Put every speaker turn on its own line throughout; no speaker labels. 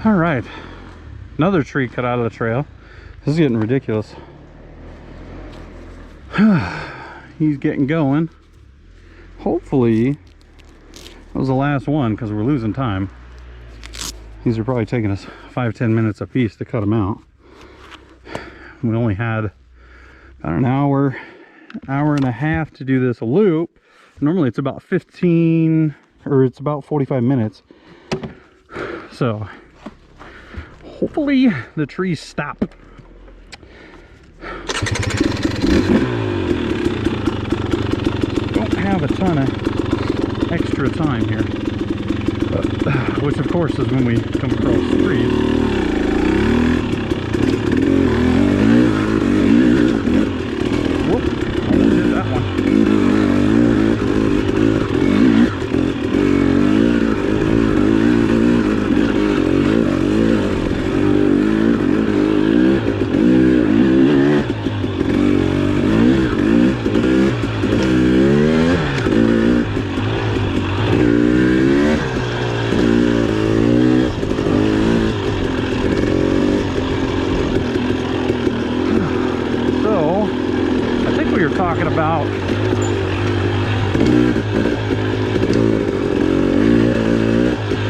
All right, another tree cut out of the trail. This is getting ridiculous. He's getting going. Hopefully that was the last one, because we're losing time. These are probably taking us 5-10 minutes a piece to cut them out. We only had about an hour and a half to do this loop. Normally it's about 15, or it's about 45 minutes. So hopefully the trees stop. Don't have a ton of extra time here, but, which of course is when we come across trees. Talking about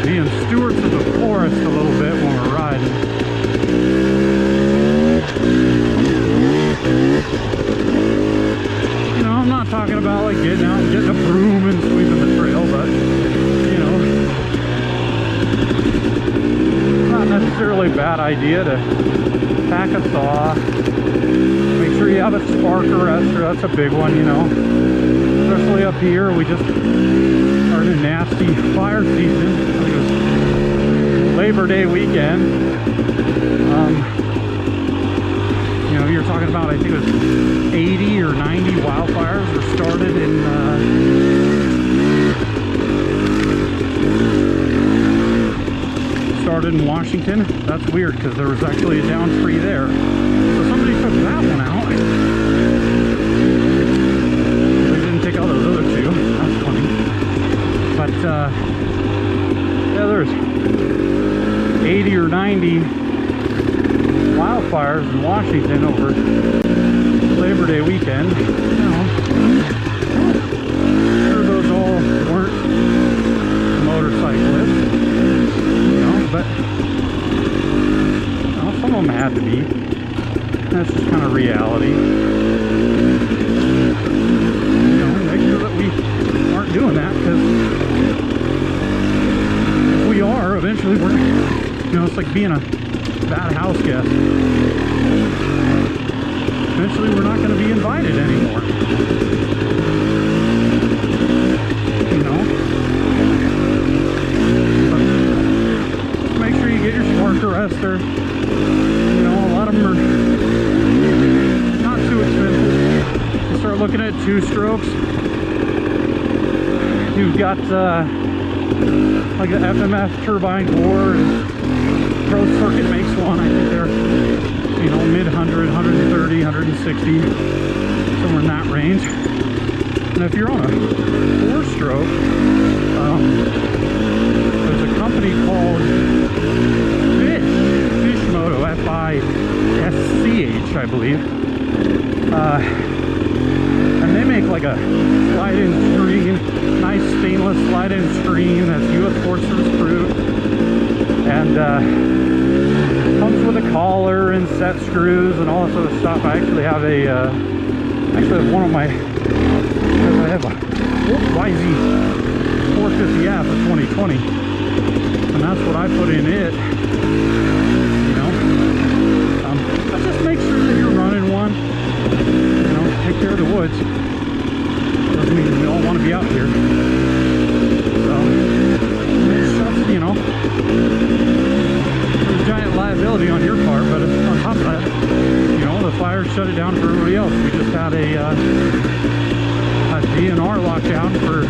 being stewards of the forest a little bit when we're riding. You know, I'm not talking about like getting out and getting a broom and sweeping the trail, but you know, not necessarily a bad idea to pack a saw. Make sure you have a spark arrestor, that's a big one, you know. Especially up here, we just are in a nasty fire season. I think it was Labor Day weekend. You know, you're talking about, I think it was 80 or 90 wildfires were started in Washington. That's weird because there was actually a down tree there. So somebody took that one out. They didn't take out those other two. That's funny. But yeah, there's 80 or 90 wildfires in Washington over Labor Day weekend. You know, I'm sure those all weren't motorcyclists. But well, some of them had to be. That's just kind of reality. You know, make sure that we aren't doing that, because if we are, eventually we're, you know, it's like being a bad house guest. Eventually we're not going to be invited anymore. You know? Make sure you get your spark arrestor. You know, a lot of them are not too expensive. You start looking at 2-strokes. You've got like the FMF turbine core. Pro Circuit makes one. I think they're, you know, mid 100, 130, 160, somewhere in that range. And if you're on a 4-stroke, there's a company called Fishmoto, F-I-S-C-H, I believe. And they make like a slide-in screen, nice stainless slide-in screen that's U.S. Forest Service approved, and comes with a collar and set screws and all that sort of stuff. I actually have one of my, I have a YZ 450F of 2020, and that's what I put in it. You know, just make sure that you're running one. You know, take care of the woods. Doesn't mean we all want to be out here. So, you know, there's a giant liability on your part, but on top of that, you know, the fire shut it down for everybody else. We just had a DNR lockdown for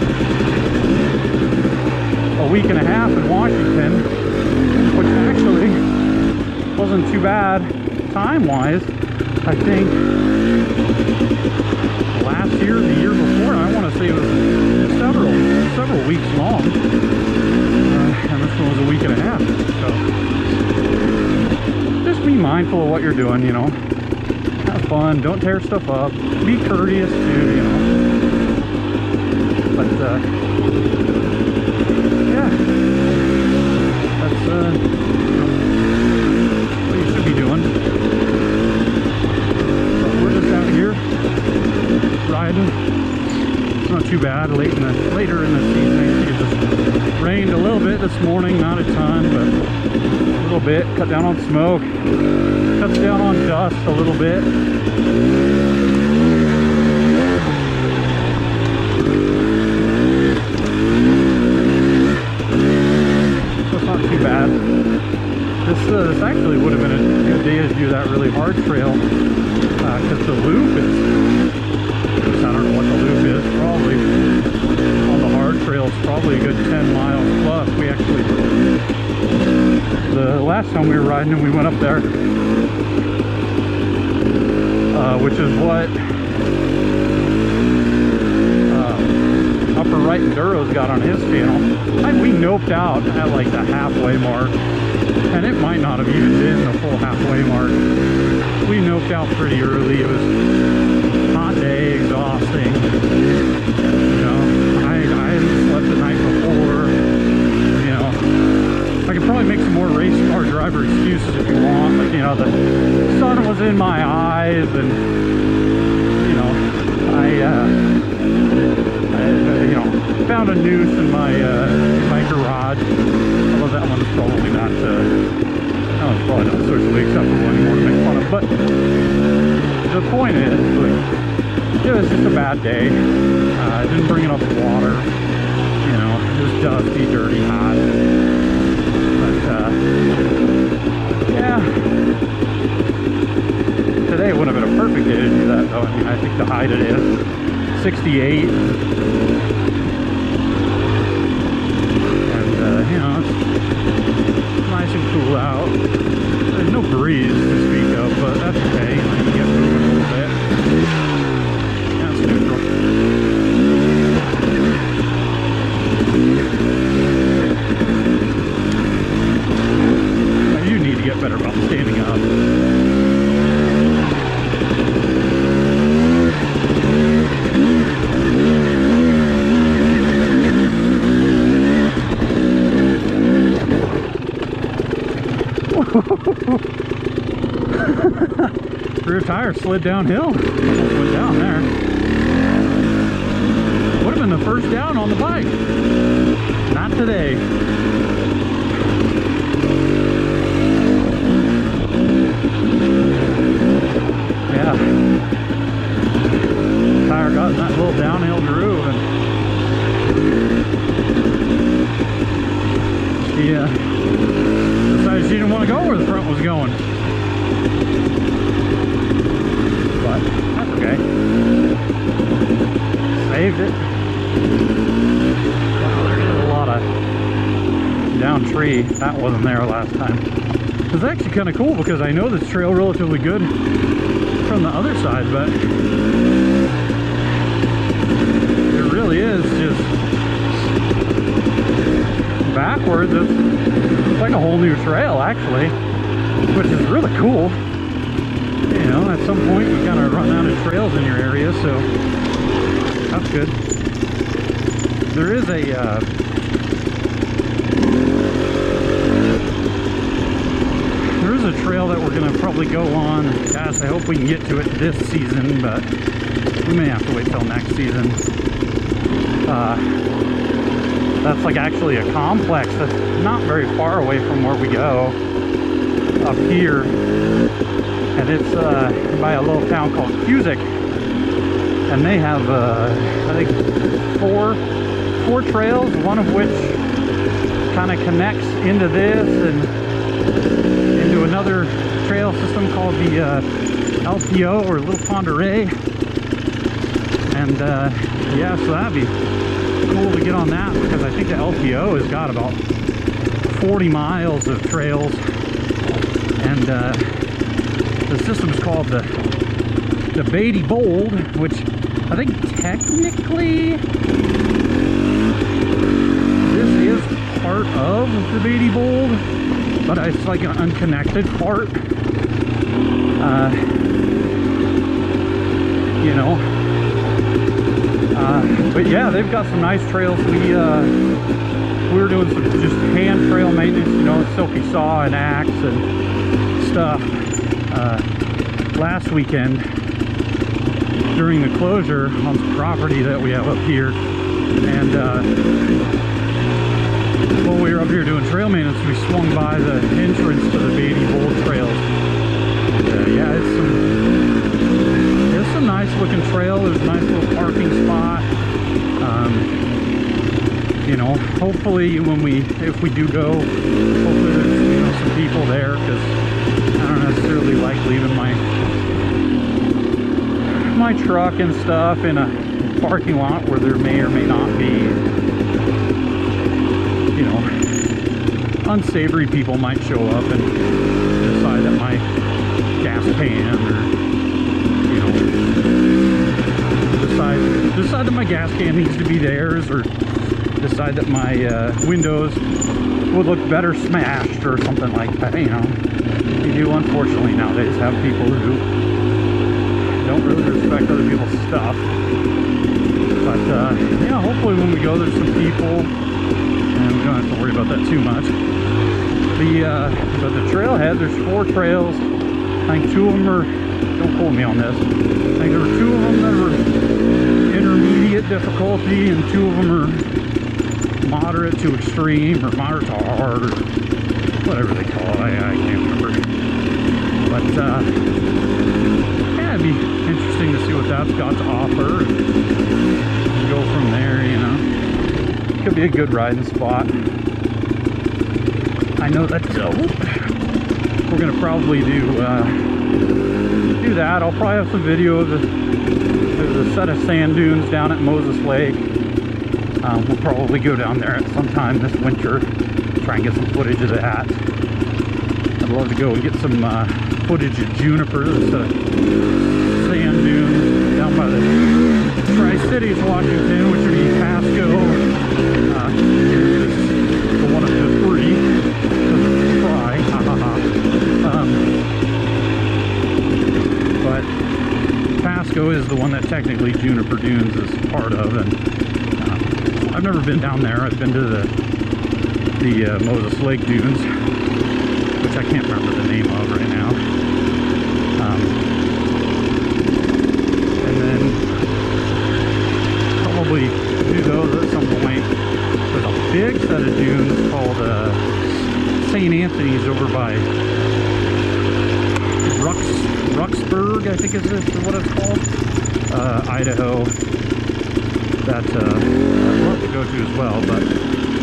a week and a half in Washington, which actually wasn't too bad time-wise. I think last year, the year before, I want to say it was several weeks long. and this one was a week and a half. So just be mindful of what you're doing, you know. Have fun, don't tear stuff up, be courteous too, you know. But yeah, that's you know, what you should be doing. So we're just out here riding. It's not too bad. Later in the season, it just rained a little bit this morning, not a ton, but a little bit. Cut down on smoke, cuts down on dust a little bit. So it's not too bad. This actually would have been a good day to do that really hard trail, because the loop is, I don't know what the loop is, probably on the hard trails, probably a good 10 miles plus. We actually, the last time we were riding and we went up there, which is what Upper Right Enduro's got on his channel. We noped out at like the halfway mark, and it might not have even been the full halfway mark. We noped out pretty early. It was a hot day, exhausting. You know, I hadn't slept the night before. You know, I could probably make some more race car driver excuses if you want. Like, you know, the sun was in my eyes, and you know, I you know, found a noose in my garage. Although that one's probably not that one's probably not socially acceptable anymore to make fun of. But the point is, like, it was just a bad day. I didn't bring enough water. You know, it was dusty, dirty, hot. But yeah, today would have been a perfect day to do that, though. I mean, I think the high today is 68. You know, it's nice and cool out. There's no breeze to speak of, but that's okay. You know, you get moving a little bit. Yeah, it's neutral. Now, you need to get better about standing up. Rear tire slid downhill. Almost went down there. Would have been the first down on the bike. Not today. Yeah. Tire got in that little downhill groove, and yeah. Decided she didn't want to go where the front was going. But that's okay. Saved it. Wow, there's a lot of down tree. That wasn't there last time. It's actually kind of cool because I know this trail relatively good from the other side, but it really is just backwards. It's like a whole new trail, actually, which is really cool. You know, at some point you kind of run out of trails in your area, so that's good. There is a trail that we're gonna probably go on. Gosh, I hope we can get to it this season, but we may have to wait till next season. That's like actually a complex that's not very far away from where we go up here, and it's by a little town called Cusick, and they have I think four trails, one of which kind of connects into this and into another trail system called the LPO, or Little Ponderay. And yeah, so that'd be cool to get on that, because I think the LPO has got about 40 miles of trails, and the system is called the Beatty Bold, which I think technically this is part of the Beatty Bold, but it's like an unconnected part. You know. But yeah, they've got some nice trails. We were doing some just hand trail maintenance, you know, silky saw and axe and stuff last weekend during the closure on some property that we have up here. And while we were up here doing trail maintenance, we swung by the entrance to the Beatty Bold trails. And, yeah, it's some nice looking trail. There's a nice little parking spot. You know, hopefully if we do go, hopefully there's, you know, some people there, because I don't necessarily like leaving my truck and stuff in a parking lot where there may or may not be, you know, unsavory people might show up and decide that my gas can, or, you know, decide that my gas can needs to be theirs, or decide that my windows would look better smashed or something like that. You know, you do unfortunately nowadays have people who don't really respect other people's stuff. But yeah, hopefully when we go, there's some people and we don't have to worry about that too much. But the trailhead, there's 4 trails. I think 2 of them are, don't quote me on this, I think there were 2 of them that were intermediate difficulty and 2 of them are moderate to extreme, or moderate to hard, or whatever they call it. I can't remember. But yeah, it'd be interesting to see what that's got to offer and go from there. You know, could be a good riding spot. I know that we're gonna probably do that. I'll probably have some video of there's a set of sand dunes down at Moses Lake. We'll probably go down there at some time this winter, try and get some footage of that. I'd love to go and get some footage of Juniper, this sand dunes down by the Tri-Cities, Washington, which would be Pasco. The one of the 3. Try. But Pasco is the one that technically Juniper Dunes is part of, and I've never been down there. I've been to the Moses Lake Dunes, which I can't remember the name of right now. And then probably do those at some point. There's a big set of dunes called St. Anthony's over by Ruxburg, I think is what it's called, Idaho. That I'd love to go to as well, but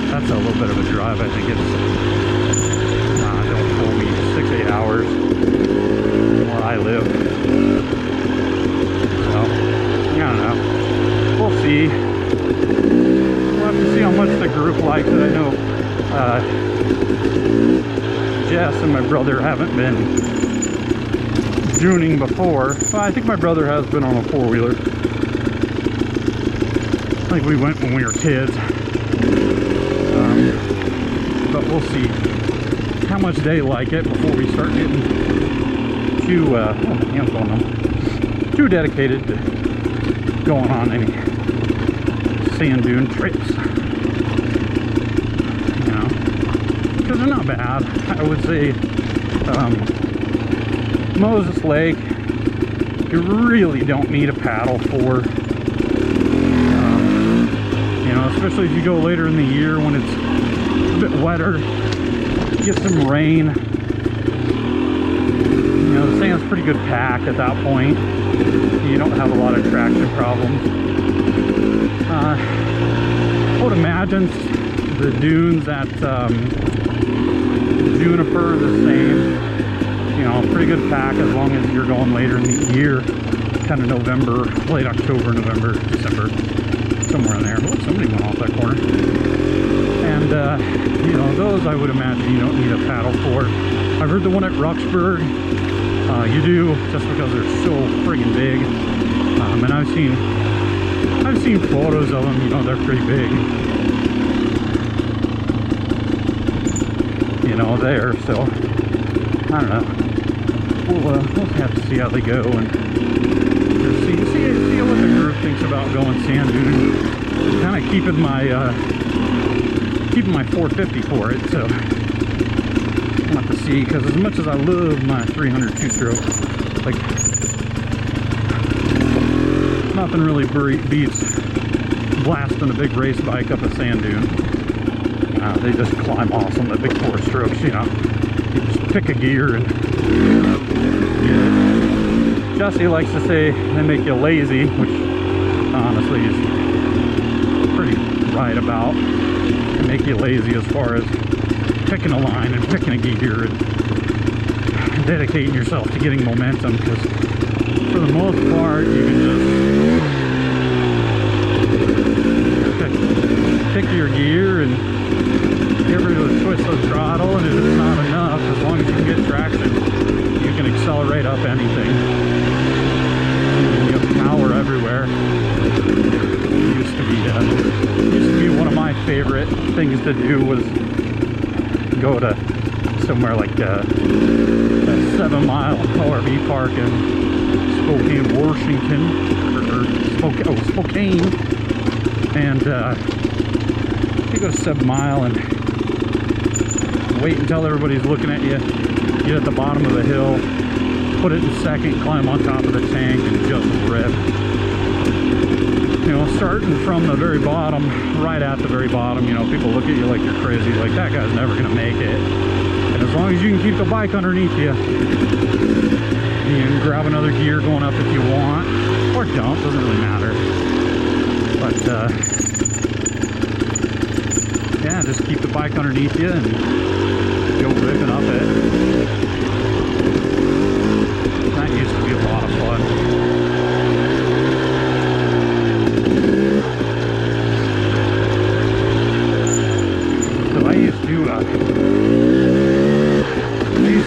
that's a little bit of a drive. I think it's, don't quote me, 6-8 hours from where I live. So, I don't know. We'll see. We'll have to see how much the group likes it. I know Jess and my brother haven't been duning before. Well, I think my brother has been on a 4-wheeler. I think we went when we were kids, but we'll see how much they like it before we start getting too dedicated to going on any sand dune trips. You know, because they're not bad. I would say Moses Lake, you really don't need a paddle for. Especially if you go later in the year when it's a bit wetter, get some rain. You know, the sand's pretty good pack at that point. You don't have a lot of traction problems. I would imagine the dunes at Juniper are the same. You know, pretty good pack as long as you're going later in the year, kind of November, late October, November, December. Somewhere in there. Oh, somebody went off that corner. And, you know, those I would imagine you don't need a paddle for. I've heard the one at Ruxburg, you do, just because they're so friggin' big. And I've seen photos of them, you know, they're pretty big. you know, there. So I don't know. We'll have to see how they go and see what the group thinks about going sand duning. Kind of keeping my 450 for it. So we'll have to see, because as much as I love my 300 2-stroke, like, nothing really beats blasting a big race bike up a sand dune. They just climb awesome, the big 4-strokes, you know. You just pick a gear and get it. Jesse likes to say they make you lazy, which honestly is pretty right about. They make you lazy as far as picking a line and picking a gear and dedicating yourself to getting momentum, because for the most part you can just pick your gear and get rid of the twist of the throttle, and if it's not enough, as long as you can get traction, you can accelerate up anything. You have power everywhere. Used to be one of my favorite things to do was go to somewhere like a 7-mile ORV park in Spokane, Washington, or Spokane, and you go to 7 Mile and wait until everybody's looking at you, get at the bottom of the hill, put it in second, climb on top of the tank, and just rip. You know, starting from the very bottom, right at the very bottom, you know, people look at you like you're crazy, like that guy's never gonna make it. And as long as you can keep the bike underneath you, you can grab another gear going up if you want, or don't, doesn't really matter. But yeah, just keep the bike underneath you and go ripping up it. That used to be a lot of fun. So I used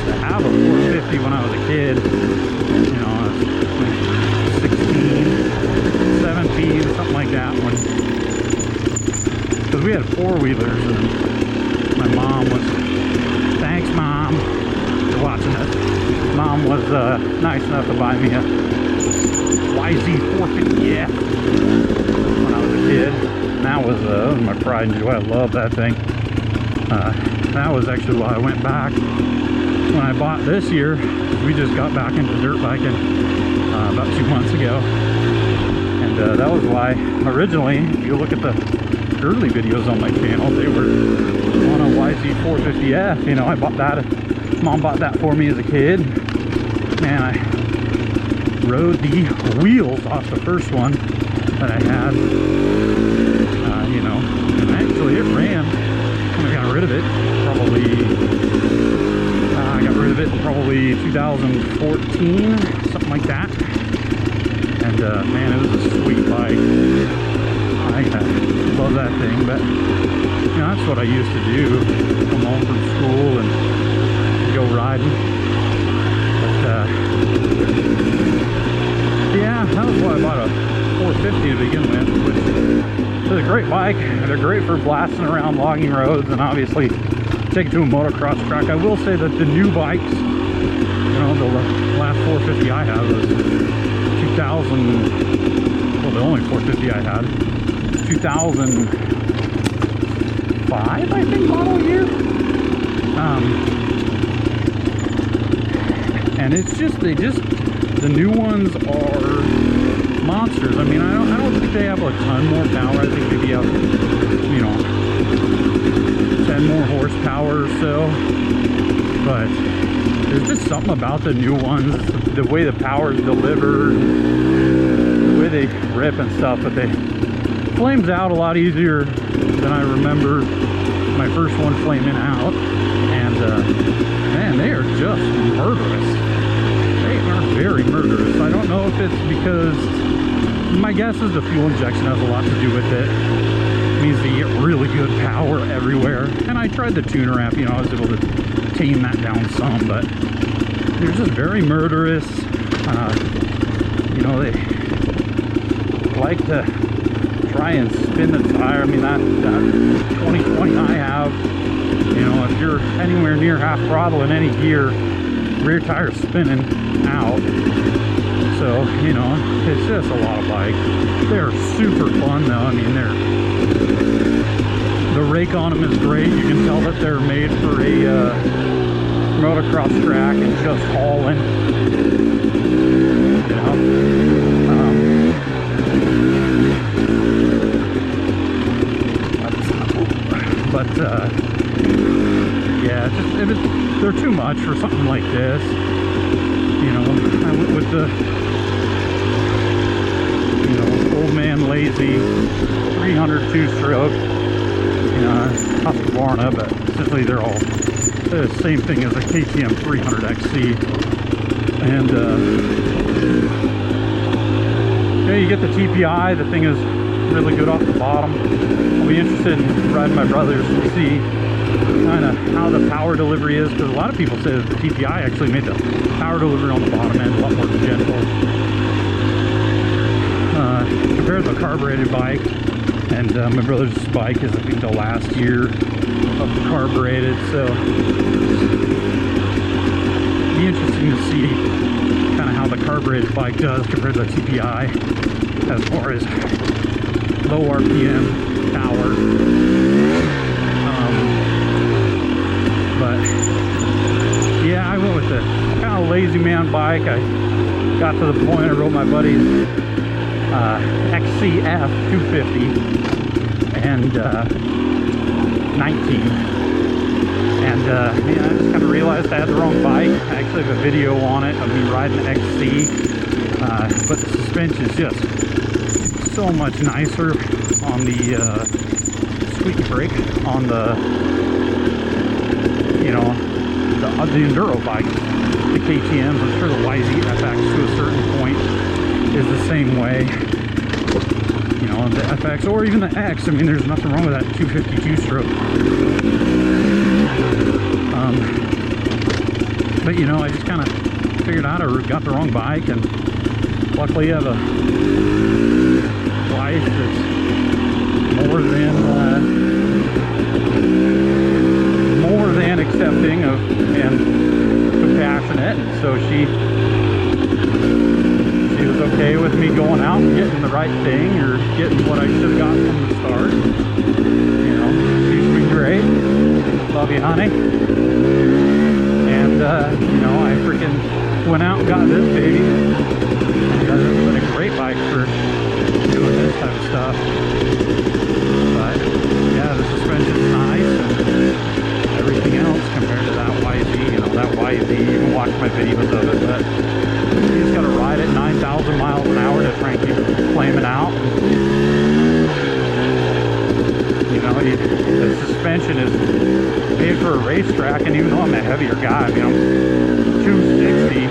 to have a 450 when I was a kid. You know, I was like 16, 17, something like that. Because we had 4-wheelers, and my mom was, thanks Mom, you're watching this. Mom was nice enough to buy me a YZ450F when I was a kid. And that was my pride and joy. I love that thing. That was actually why I went back when I bought this year. We just got back into dirt biking about 2 months ago, and that was why originally, if you look at the early videos on my channel, they were on a YZ450F. You know, I bought that, Mom bought that for me as a kid, and I rode the wheels off the first one that I had. You know, and actually it ran. I got rid of it probably, I got rid of it in probably 2014, something like that. And man, it was a sweet bike. I love that thing. But you know, that's what I used to do, come home from school and go riding. But yeah, that was why I bought a 450 to begin with, which is a great bike. They're great for blasting around logging roads, and obviously take it to a motocross track. I will say that the new bikes, you know, the last 450 I had was 2000, well, the only 450 I had, 2005, I think, model year. And it's just, the new ones are monsters. I mean, I don't think they have a ton more power. I think maybe have, you know, 10 more horsepower or so. But there's just something about the new ones, the way the power is delivered, the way they rip and stuff. But they flames out a lot easier than I remember my first one flaming out. And man, they are just murderous. They are very murderous. I don't know if it's because, my guess is the fuel injection has a lot to do with it. It means they get really good power everywhere. And I tried the tuner app, you know, I was able to tame that down some, but they're just very murderous. You know, they like to try and spin the tire. I mean, that 2020 I have, You know, if you're anywhere near half throttle in any gear, rear tire's spinning out. So, you know, it's just a lot of bike. They're super fun though. I mean, the rake on them is great. You can tell that they're made for a motocross track and just hauling. You know, yeah, they're too much for something like this. You know, I went with the, you know, old man lazy 300 two-stroke, you know, Husqvarna, but essentially they're all the same thing as a KTM 300 XC. And yeah, you get the TPI. The thing is really good off the bottom. I'll be interested in riding my brother's to see kind of how the power delivery is, because a lot of people say that the TPI actually made the power delivery on the bottom end a lot more gentle compared to the carbureted bike. And my brother's bike is, I think, the last year of the carbureted, so it'll be interesting to see kind of how the carbureted bike does compared to the TPI as far as low RPM power. But yeah, I went with the kind of lazy man bike. I got to the point I rode my buddy's XCF 250 and 19, and yeah, I just kind of realized I had the wrong bike. I actually have a video on it of me riding the XC, but the suspension is just so much nicer on the squeaky brake on the, you know, the enduro bikes, the KTMs. I'm sure the YZFX to a certain point is the same way. You know, the FX or even the X. I mean, there's nothing wrong with that 252 stroke. But you know, I just kind of figured out I got the wrong bike, and luckily I have a wife that's more than accepting of and compassionate, and so she was okay with me going out and getting the right thing, or getting what I should have got from the start. You know, she's been great. Love you, honey. And you know, I freaking went out and got this baby. And it's been a great bike for doing this type of stuff. But yeah, the suspension's nice and everything else compared to that YZ. You know, that YZ, you can watch my videos of it, but you just gotta ride at 9,000 miles an hour to frankly flame it out. You know, the suspension is made for a racetrack, and even though I'm a heavier guy, I mean, I'm 260,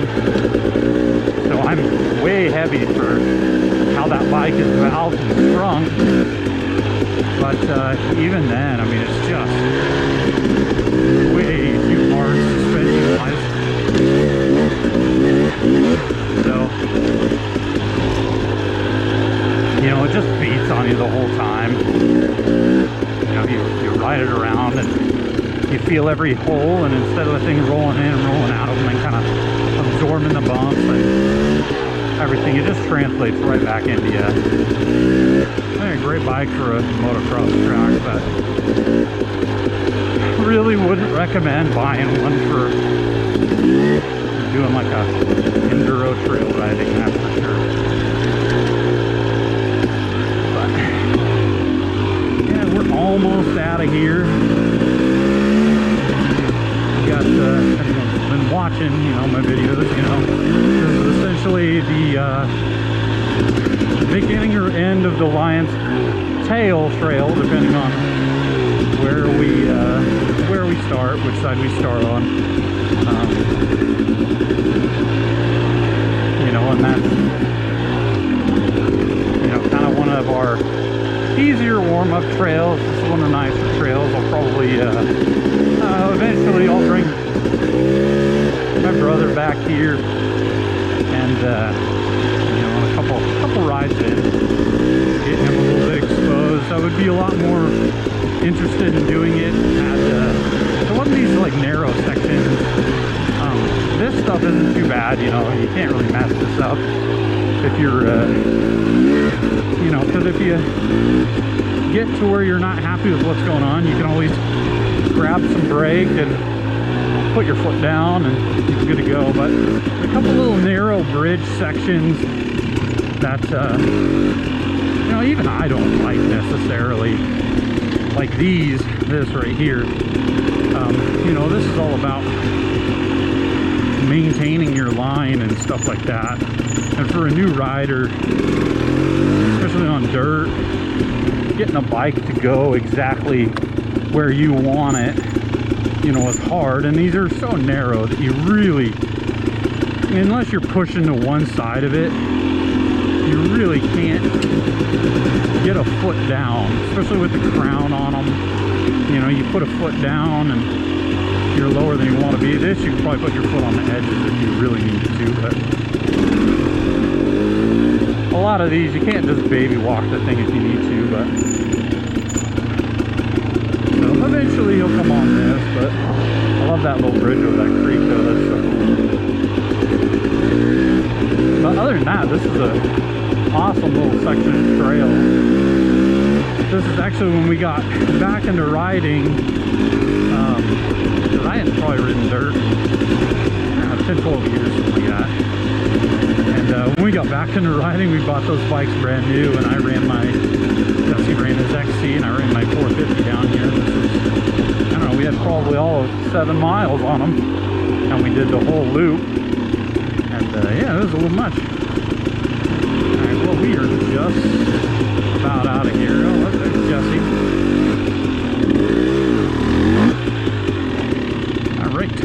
so I'm way heavy for how that bike is valved and strung. But even then, I mean, it's just way too hard suspension-wise. So, you know, it just beats on you the whole time. You know, you ride it around and you feel every hole, and instead of the thing rolling in and rolling out of them and kind of absorbing the bumps and everything, it just translates right back into you. I think a great bike for a motocross track, but really wouldn't recommend buying one for doing like a enduro trail riding, that's for sure. But yeah, we're almost out of here. We got everyone's been watching, you know, my videos. You know, this is essentially the beginning or end of the Lion's Tail Trail, depending on where we start, which side we start on. You know, and that's, you know, kind of one of our easier warm-up trails. This is one of the nicer trails. I'll probably eventually I'll bring my brother back here, and you know, a couple rides in, getting him a little bit exposed. I would be a lot more interested in doing it at bad. You know, you can't really mess this up if you're, you know, because if you get to where you're not happy with what's going on, you can always grab some brake and put your foot down and you're good to go. But a couple little narrow bridge sections that, you know, even I don't like necessarily, like this right here. You know, this is all about maintaining your line and stuff like that. And for a new rider, especially on dirt, getting a bike to go exactly where you want it, you know, is hard. And these are so narrow that you really, unless you're pushing to one side of it, you really can't get a foot down, especially with the crown on them. You know, you put a foot down and you're lower than you want to be. This, you can probably put your foot on the edges if you really needed to, but a lot of these, you can't just baby walk the thing if you need to, but so eventually you'll come on this. But I love that little bridge over that creek though. That's so cool. But other than that, this is a awesome little section of trail. This is actually when we got back into riding, because I hadn't probably ridden dirt 10, 12 years, something like that. And when we got back into riding, we bought those bikes brand new, and I ran my, Jesse ran his XC, and I ran my 450 down here. This was, I don't know, we had probably all of 7 miles on them, and we did the whole loop. And yeah, it was a little much. Alright, well, we are just about out of here. Oh, there's Jesse. Alright.